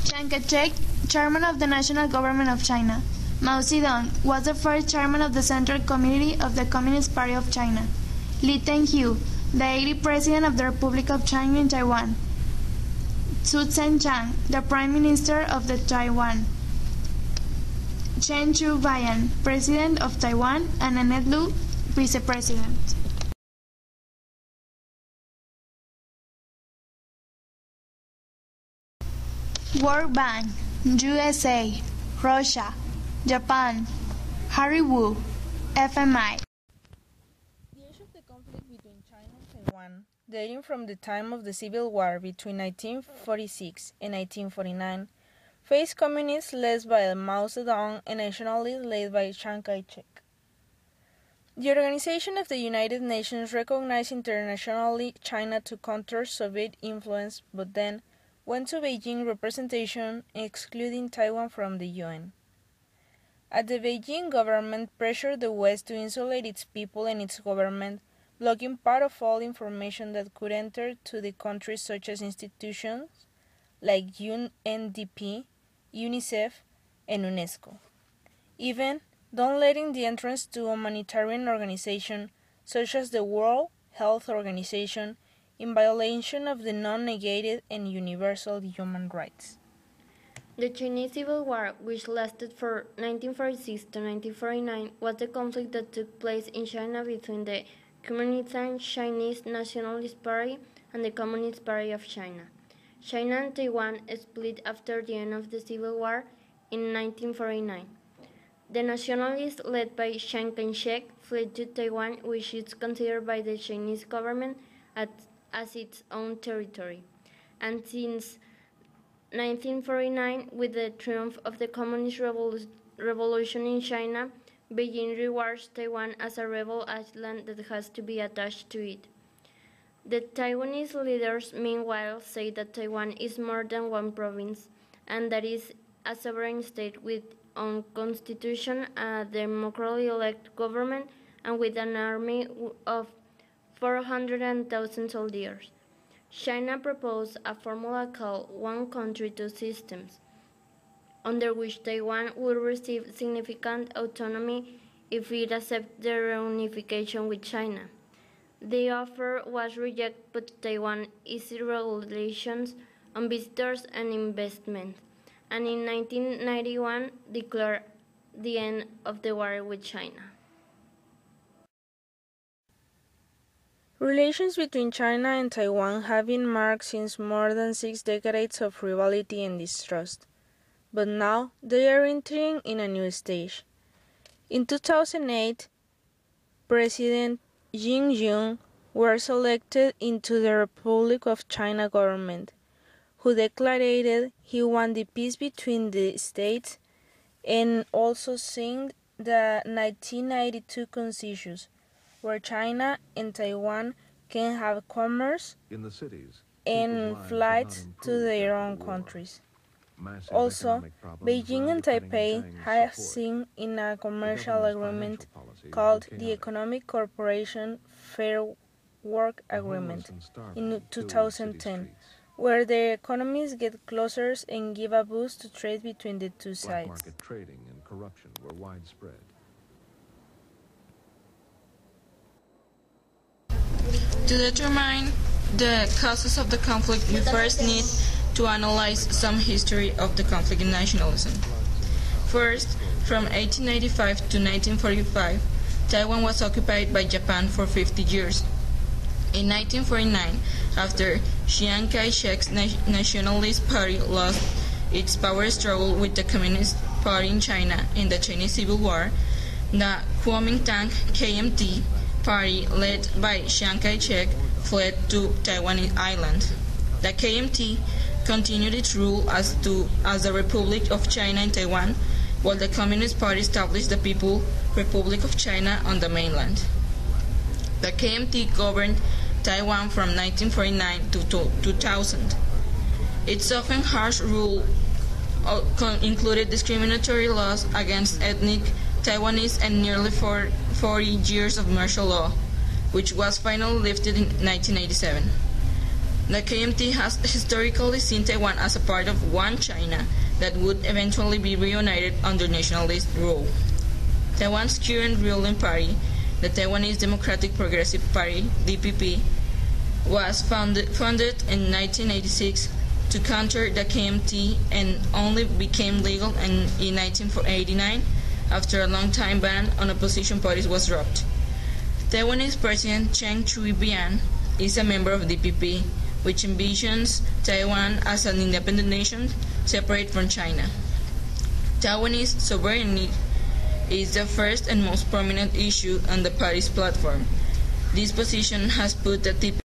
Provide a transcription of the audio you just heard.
Chiang Kai-shek, Chairman of the National Government of China. Mao Zedong was the first chairman of the Central Committee of the Communist Party of China. Li Tenghui, the 80th President of the Republic of China in Taiwan. Su Tseng-chang, the Prime Minister of the Taiwan. Chen Shui-bian, President of Taiwan, and Annette Lu, Vice President. World Bank, USA, Russia, Japan, Harry Wu, FMI. The age of the conflict between China and Taiwan, dating from the time of the Civil War between 1946 and 1949, faced communists led by Mao Zedong and nationalists led by Chiang Kai-shek. The Organization of the United Nations recognized internationally China to counter Soviet influence, but then went to Beijing representation, excluding Taiwan from the UN. The Beijing government pressured the West to insulate its people and its government, blocking part of all information that could enter to the country, such as institutions like UNDP, UNICEF, and UNESCO. Even don't letting the entrance to humanitarian organizations such as the World Health Organization, in violation of the non-negated and universal human rights. The Chinese Civil War, which lasted from 1946 to 1949, was the conflict that took place in China between the Kuomintang Chinese Nationalist Party and the Communist Party of China. China and Taiwan split after the end of the Civil War in 1949. The nationalists, led by Chiang Kai-shek, fled to Taiwan, which is considered by the Chinese government as its own territory. And since 1949, with the triumph of the Communist Revolution in China, Beijing regards Taiwan as a rebel island that has to be attached to it. The Taiwanese leaders, meanwhile, say that Taiwan is more than one province, and that it is a sovereign state with its own constitution, a democratically elected government, and with an army of 400,000 soldiers. China proposed a formula called One Country, Two Systems, under which Taiwan would receive significant autonomy if it accepted the reunification with China. The offer was rejected, but Taiwan issued regulations on visitors and investment, and in 1991 declared the end of the war with China. Relations between China and Taiwan have been marked since more than 6 decades of rivalry and distrust, but now they are entering in a new stage. In 2008, President Xi was elected into the Republic of China government, who declared he wanted the peace between the states and also signed the 1992 Constitution, where China and Taiwan can have commerce in the cities and flights to their own countries. Also, Beijing and Taipei have signed in a commercial agreement called the Economic Cooperation Fair Work Agreement in 2010, where their economies get closer and give a boost to trade between the two sides. Black market trading and corruption were widespread. To determine the causes of the conflict, we first need to analyze some history of the conflict in nationalism. First, from 1885 to 1945, Taiwan was occupied by Japan for 50 years. In 1949, after Chiang Kai-shek's Nationalist Party lost its power struggle with the Communist Party in China in the Chinese Civil War, the Kuomintang KMT Party, led by Chiang Kai-shek, fled to Taiwan Island. The KMT continued its rule as the Republic of China in Taiwan, while the Communist Party established the People's Republic of China on the mainland. The KMT governed Taiwan from 1949 to 2000. Its often harsh rule included discriminatory laws against ethnic Taiwanese and nearly 40 years of martial law, which was finally lifted in 1987. The KMT has historically seen Taiwan as a part of one China that would eventually be reunited under nationalist rule. Taiwan's current ruling party, the Taiwanese Democratic Progressive Party, DPP, was founded in 1986 to counter the KMT and only became legal in 1989 after a long-time ban on opposition parties was dropped. Taiwanese President Chen Shui-bian is a member of DPP, which envisions Taiwan as an independent nation separate from China. Taiwanese sovereignty is the first and most prominent issue on the party's platform. This position has put the